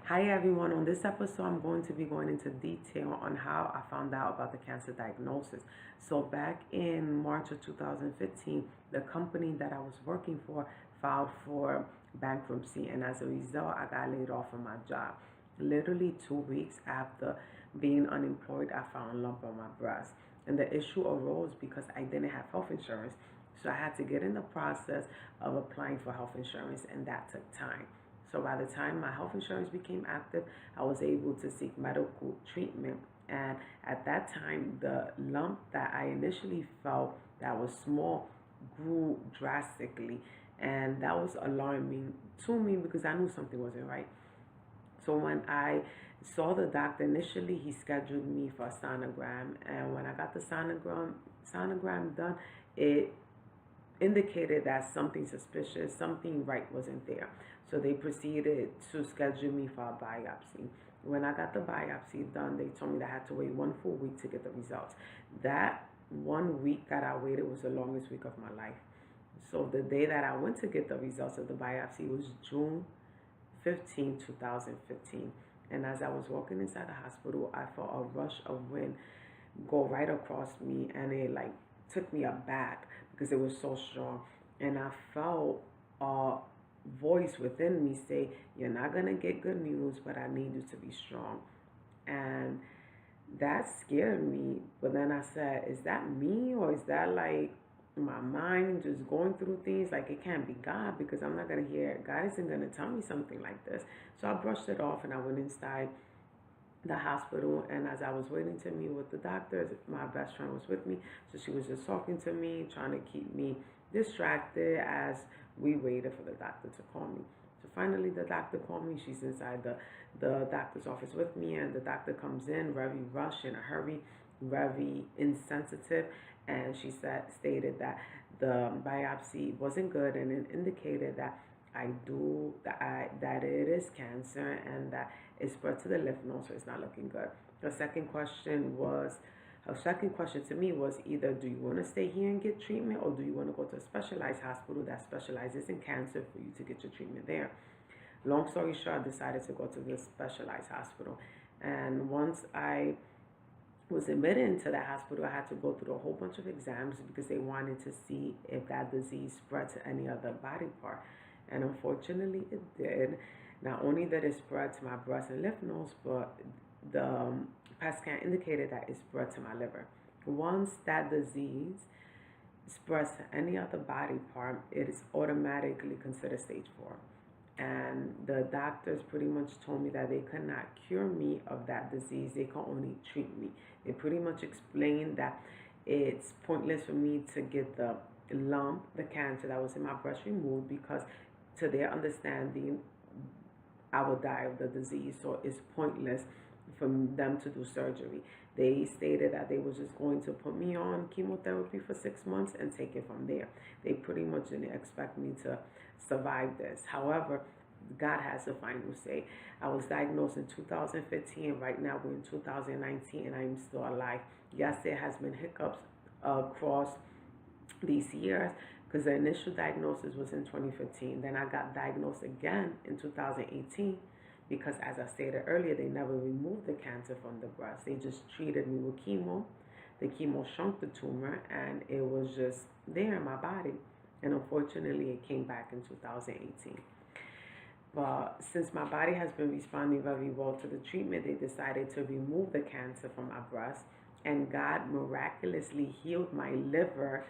Hi everyone, on this episode I'm going to be going into detail on how I found out about the cancer diagnosis. So back in March of 2015, the company that I was working for filed for bankruptcy, and as a result I got laid off from my job. Literally 2 weeks after being unemployed, I found a lump on my breast. And the issue arose because I didn't have health insurance. So I had to get in the process of applying for health insurance, and that took time. So by the time my health insurance became active, I was able to seek medical treatment. And at that time, the lump that I initially felt that was small grew drastically. And that was alarming to me because I knew something wasn't right. So when I saw the doctor initially, he scheduled me for a sonogram. And when I got the sonogram done, it indicated that something suspicious, something right wasn't there. So they proceeded to schedule me for a biopsy. When I got the biopsy done, they told me that I had to wait 1 full week to get the results. That 1 week that I waited was the longest week of my life. So the day that I went to get the results of the biopsy was June 15, 2015. And as I was walking inside the hospital, I felt a rush of wind go right across me, and it like took me aback because it was so strong. And I felt a voice within me say, "You're not gonna get good news, but I need you to be strong." And that scared me. But then I said, "Is that me, or is that like my mind just going through things? Like it can't be God, because I'm not gonna hear, God isn't gonna tell me something like this." So I brushed it off and I went inside the hospital. And as I was waiting to meet with the doctors, my best friend was with me. So she was just talking to me, trying to keep me distracted as we waited for the doctor to call me. So finally the doctor called me. She's inside the doctor's office with me, and the doctor comes in very rushed, in a hurry, very insensitive. And she stated that the biopsy wasn't good, and it indicated that that it is cancer, and that it spread to the lymph node, so it's not looking good. Her second question to me was either, do you want to stay here and get treatment, or do you want to go to a specialized hospital that specializes in cancer for you to get your treatment there? Long story short, I decided to go to the specialized hospital. And once I was admitted into that hospital, I had to go through a whole bunch of exams because they wanted to see if that disease spread to any other body part. And unfortunately, it did. Not only did it spread to my breast and lymph nodes, but the PET scan indicated that it spread to my liver. Once that disease spreads to any other body part, it is automatically considered stage 4. And the doctors pretty much told me that they could not cure me of that disease. They could only treat me. They pretty much explained that it's pointless for me to get the lump, the cancer that was in my breast, removed, because to their understanding, I would die of the disease. So it's pointless for them to do surgery. They stated that they were just going to put me on chemotherapy for 6 months and take it from there. They pretty much didn't expect me to survive this. However, God has the final say. I was diagnosed in 2015. Right now we're in 2019 and I'm still alive. Yes, there has been hiccups across these years, because the initial diagnosis was in 2015. Then I got diagnosed again in 2018 because, as I stated earlier, they never removed the cancer from the breast. They just treated me with chemo. The chemo shrunk the tumor, and it was just there in my body. And unfortunately, it came back in 2018. But since my body has been responding very well to the treatment, they decided to remove the cancer from my breast. And God miraculously healed my liver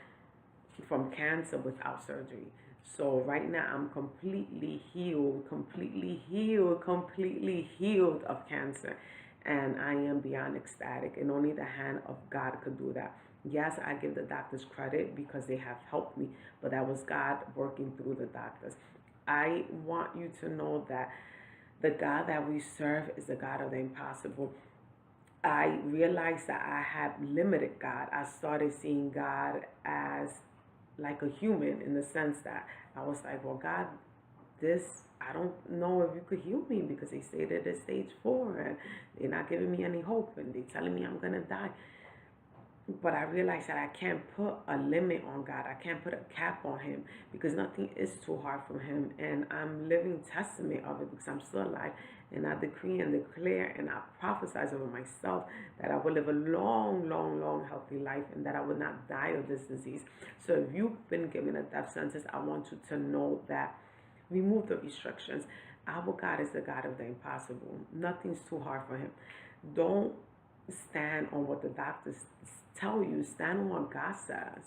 from cancer without surgery. So right now I'm completely healed of cancer. And I am beyond ecstatic, and only the hand of God could do that. Yes, I give the doctors credit because they have helped me, but that was God working through the doctors. I want you to know that the God that we serve is the God of the impossible. I realized that I had limited God. I started seeing God as like a human, in the sense that I was like, well, God, I don't know if you could heal me, because they stated it's stage 4 and they're not giving me any hope and they're telling me I'm gonna die. But I realized that I can't put a limit on God. I can't put a cap on him because nothing is too hard for him. And I'm living testament of it because I'm still alive. And I decree and declare and I prophesize over myself that I will live a long, long, long, healthy life and that I will not die of this disease. So if you've been given a death sentence, I want you to know that remove the restrictions. Our God is the God of the impossible. Nothing's too hard for him. Don't stand on what the doctors tell you, stand on what God says.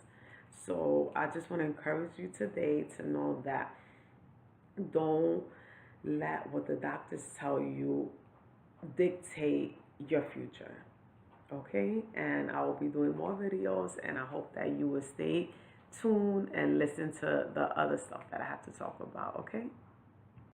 So I just want to encourage you today to know that don't let what the doctors tell you dictate your future. Okay, and I will be doing more videos, and I hope that you will stay tuned and listen to the other stuff that I have to talk about. Okay.